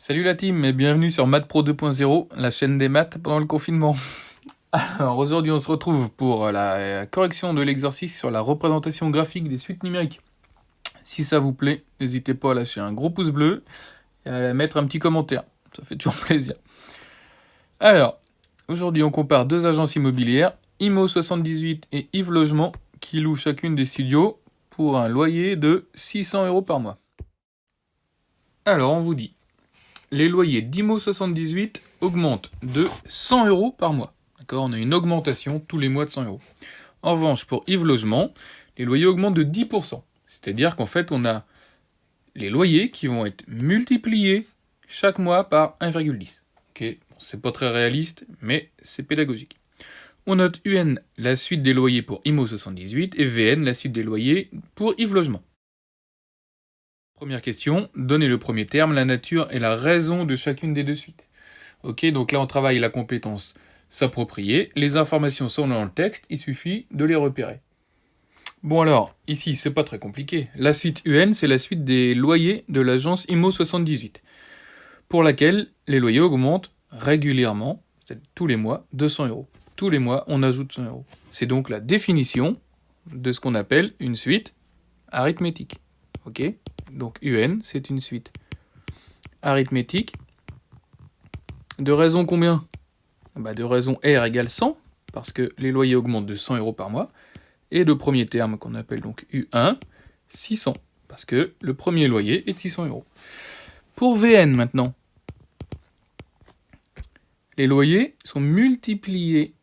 Salut la team et bienvenue sur Math Pro 2.0, la chaîne des maths pendant le confinement. Alors aujourd'hui on se retrouve pour la correction de l'exercice sur la représentation graphique des suites numériques. Si ça vous plaît, n'hésitez pas à lâcher un gros pouce bleu et à mettre un petit commentaire, ça fait toujours plaisir. Alors, aujourd'hui on compare deux agences immobilières, Imo78 et Yves Logement, qui louent chacune des studios pour un loyer de 600 € par mois. Alors on vous dit, les loyers d'Imo78 augmentent de 100 € par mois. D'accord, on a une augmentation tous les mois de 100 €. En revanche, pour Yves Logement, les loyers augmentent de 10%. C'est-à-dire qu'en fait, on a les loyers qui vont être multipliés chaque mois par 1,10. Ok, bon, c'est pas très réaliste, mais c'est pédagogique. On note UN, la suite des loyers pour Imo78, et VN, la suite des loyers pour Yves Logement. Première question, donnez le premier terme, la nature et la raison de chacune des deux suites. Ok, donc là on travaille la compétence s'approprier. Les informations sont dans le texte, il suffit de les repérer. Bon alors, ici c'est pas très compliqué. La suite UN, c'est la suite des loyers de l'agence Imo78, pour laquelle les loyers augmentent régulièrement, c'est-à-dire tous les mois, 200 €. Tous les mois, on ajoute 100 €. C'est donc la définition de ce qu'on appelle une suite arithmétique. Ok, donc UN, c'est une suite arithmétique de raison combien? De raison R égale 100, parce que les loyers augmentent de 100 € par mois, et de premier terme qu'on appelle donc U1, 600, parce que le premier loyer est de 600 €. Pour VN maintenant, les loyers sont multipliés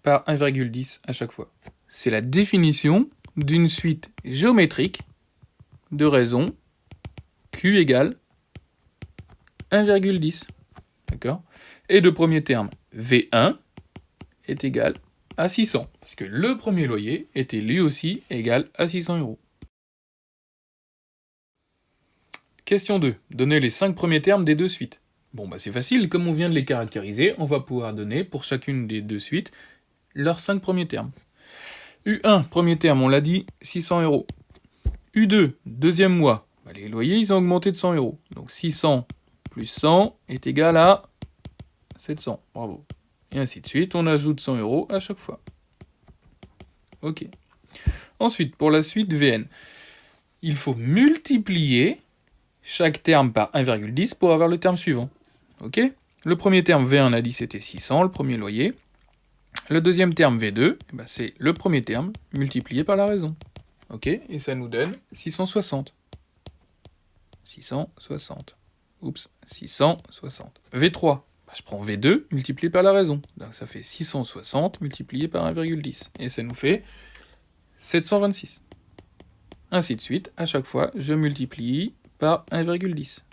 par 1,10 à chaque fois. C'est la définition d'une suite géométrique de raison Q égale 1,10. D'accord? Et de premier terme, V1 est égal à 600, parce que le premier loyer était lui aussi égal à 600 €. Question 2. Donnez les 5 premiers termes des deux suites. Bon, c'est facile, comme on vient de les caractériser, on va pouvoir donner pour chacune des deux suites leurs 5 premiers termes. U1, premier terme, on l'a dit, 600 €. U2, deuxième mois, les loyers, ils ont augmenté de 100 €. Donc 600 plus 100 est égal à 700. Bravo. Et ainsi de suite, on ajoute 100 € à chaque fois. Ok. Ensuite, pour la suite VN, il faut multiplier chaque terme par 1,10 pour avoir le terme suivant. Ok. Le premier terme V1, on a dit c'était 600, le premier loyer. Le deuxième terme V2, c'est le premier terme multiplié par la raison. Ok. Et ça nous donne 660. 660. Oups, 660. V3, je prends V2 multiplié par la raison. Donc ça fait 660 multiplié par 1,10. Et ça nous fait 726. Ainsi de suite, à chaque fois, je multiplie par 1,10.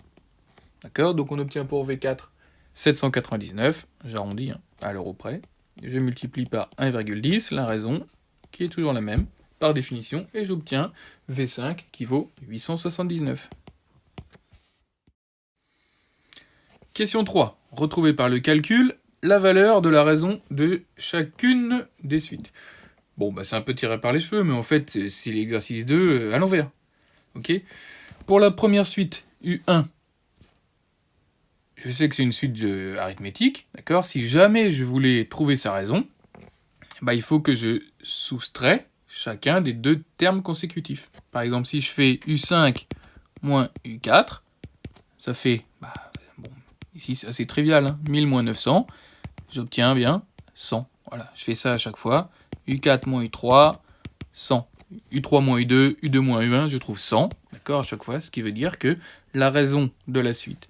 D'accord? Donc on obtient pour V4 799, j'arrondis à l'euro près. Je multiplie par 1,10, la raison, qui est toujours la même, par définition, et j'obtiens V5 qui vaut 879. Question 3. Retrouvez par le calcul la valeur de la raison de chacune des suites. Bon, c'est un peu tiré par les cheveux, mais en fait, c'est l'exercice 2 à l'envers. Ok. Pour la première suite, U1, je sais que c'est une suite arithmétique, d'accord. Si jamais je voulais trouver sa raison, il faut que je soustrais chacun des deux termes consécutifs. Par exemple, si je fais U5 moins U4, ça fait... ici, c'est assez trivial, 1000 moins 900, j'obtiens bien 100. Voilà, je fais ça à chaque fois. U4 moins U3, 100. U3 moins U2, U2 moins U1, je trouve 100, d'accord, à chaque fois, ce qui veut dire que la raison de la suite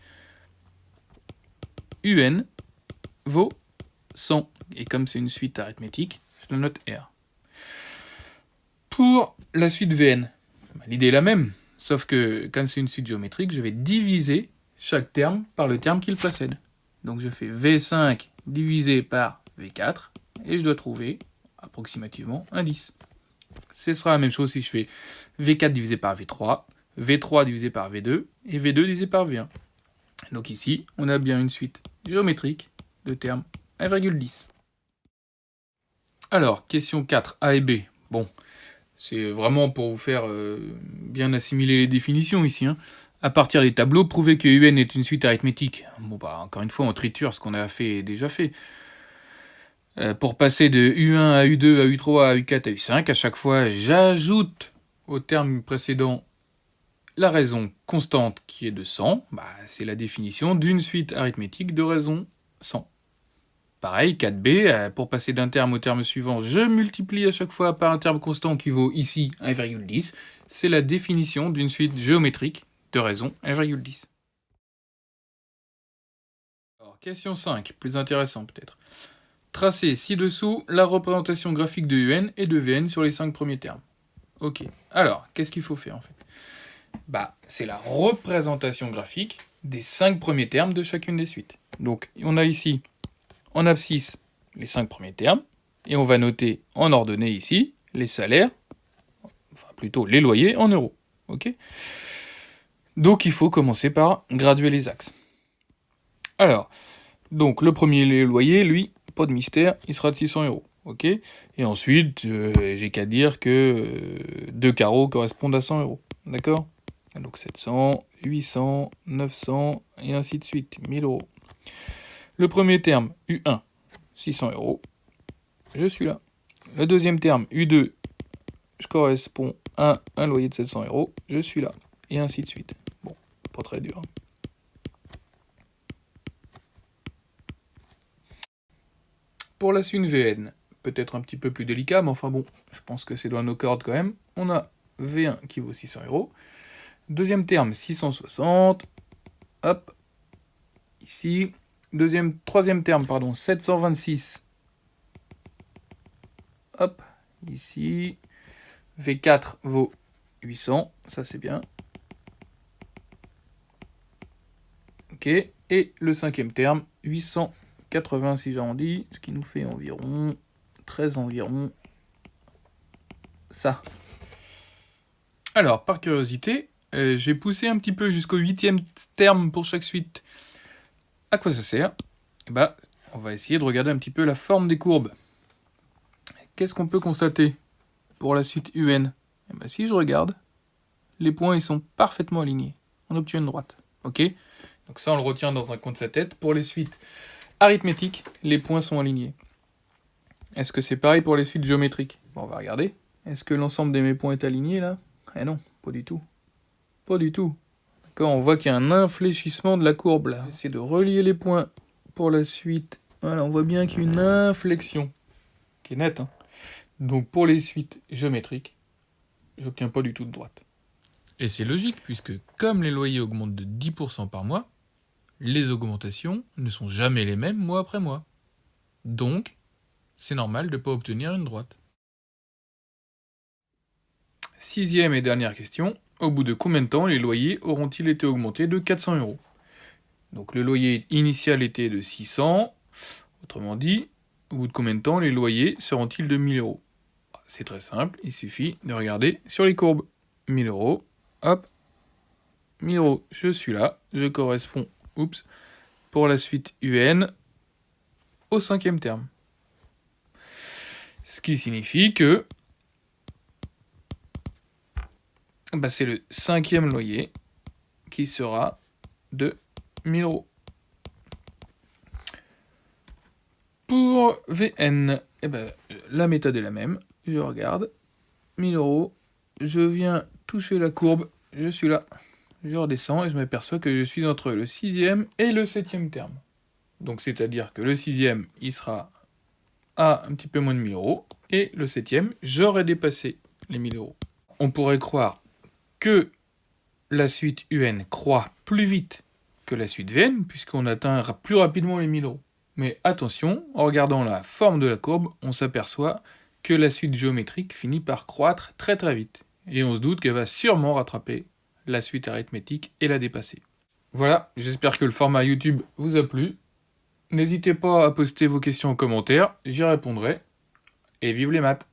UN vaut 100. Et comme c'est une suite arithmétique, je le note R. Pour la suite VN, l'idée est la même, sauf que quand c'est une suite géométrique, je vais diviser chaque terme par le terme qui le précède. Donc je fais V5 divisé par V4, et je dois trouver approximativement un 10. Ce sera la même chose si je fais V4 divisé par V3, V3 divisé par V2, et V2 divisé par V1. Donc ici, on a bien une suite géométrique de termes 1,10. Alors, question 4, A et B. Bon, c'est vraiment pour vous faire bien assimiler les définitions ici. À partir des tableaux, prouver que UN est une suite arithmétique. Bon bah encore une fois, on triture ce qu'on a fait déjà fait. Pour passer de U1 à U2 à U3 à U4 à U5, à chaque fois, j'ajoute au terme précédent la raison constante qui est de 100. Bah, c'est la définition d'une suite arithmétique de raison 100. Pareil, 4b, pour passer d'un terme au terme suivant, je multiplie à chaque fois par un terme constant qui vaut ici 1,10. C'est la définition d'une suite géométrique de raison 1,10. Alors, question 5, plus intéressant peut-être. Tracez ci-dessous la représentation graphique de UN et de Vn sur les 5 premiers termes. Ok, alors, qu'est-ce qu'il faut faire en fait? Bah, c'est la représentation graphique des 5 premiers termes de chacune des suites. Donc, on a ici, en abscisse, les 5 premiers termes, et on va noter en ordonnée ici les salaires, enfin plutôt les loyers en euros. Ok? Donc, il faut commencer par graduer les axes. Alors, donc le premier loyer, lui, pas de mystère, il sera de 600 euros. Ok? Et ensuite, j'ai qu'à dire que 2 carreaux correspondent à 100 euros. D'accord? Donc 700, 800, 900, et ainsi de suite, 1000 euros. Le premier terme, U1, 600 euros, je suis là. Le deuxième terme, U2, je correspond à un loyer de 700 euros, je suis là. Et ainsi de suite. Bon, pas très dur. Pour la suite VN, peut-être un petit peu plus délicat, mais enfin bon, je pense que c'est dans nos cordes quand même. On a V1 qui vaut 600 euros. Deuxième terme, 660. Hop. Ici. Troisième terme, pardon, 726. Hop. Ici. V4 vaut 800. Ça, c'est bien. Ok. Et le cinquième terme, 880 si j'arrondis, ce qui nous fait environ 13 environ. Ça. Alors, par curiosité, j'ai poussé un petit peu jusqu'au 8e terme pour chaque suite. À quoi ça sert? Eh ben, on va essayer de regarder un petit peu la forme des courbes. Qu'est-ce qu'on peut constater pour la suite UN? Eh ben, si je regarde, les points ils sont parfaitement alignés. On obtient une droite. Ok? Donc ça, on le retient dans un coin de sa tête. Pour les suites arithmétiques, les points sont alignés. Est-ce que c'est pareil pour les suites géométriques? Bon, on va regarder. Est-ce que l'ensemble de mes points est aligné là? Eh non, pas du tout. Pas du tout. D'accord, on voit qu'il y a un infléchissement de la courbe là. J'essaie de relier les points pour la suite. Voilà, on voit bien qu'il y a une inflexion qui est nette. Hein. Donc pour les suites géométriques, j'obtiens pas du tout de droite. Et c'est logique puisque comme les loyers augmentent de 10% par mois, les augmentations ne sont jamais les mêmes mois après mois. Donc, c'est normal de ne pas obtenir une droite. 6e et dernière question. Au bout de combien de temps les loyers auront-ils été augmentés de 400 euros? Donc le loyer initial était de 600. Autrement dit, au bout de combien de temps les loyers seront-ils de 1000 euros? C'est très simple, il suffit de regarder sur les courbes. 1000 euros, hop, 1000 euros, je suis là, je corresponds, pour la suite UN, au 5e terme. Ce qui signifie que c'est le 5e loyer qui sera de 1000 euros. Pour VN, la méthode est la même. Je regarde, 1000 euros, je viens toucher la courbe, je suis là. Je redescends et je m'aperçois que je suis entre le 6e et le 7e terme. Donc c'est-à-dire que le 6e, il sera à un petit peu moins de 1000 euros, et le 7e, j'aurais dépassé les 1000 euros. On pourrait croire que la suite UN croît plus vite que la suite VN, puisqu'on atteindra plus rapidement les 1000 euros. Mais attention, en regardant la forme de la courbe, on s'aperçoit que la suite géométrique finit par croître très très vite. Et on se doute qu'elle va sûrement rattraper la suite arithmétique et la dépasser. Voilà, j'espère que le format YouTube vous a plu. N'hésitez pas à poster vos questions en commentaire, j'y répondrai. Et vive les maths!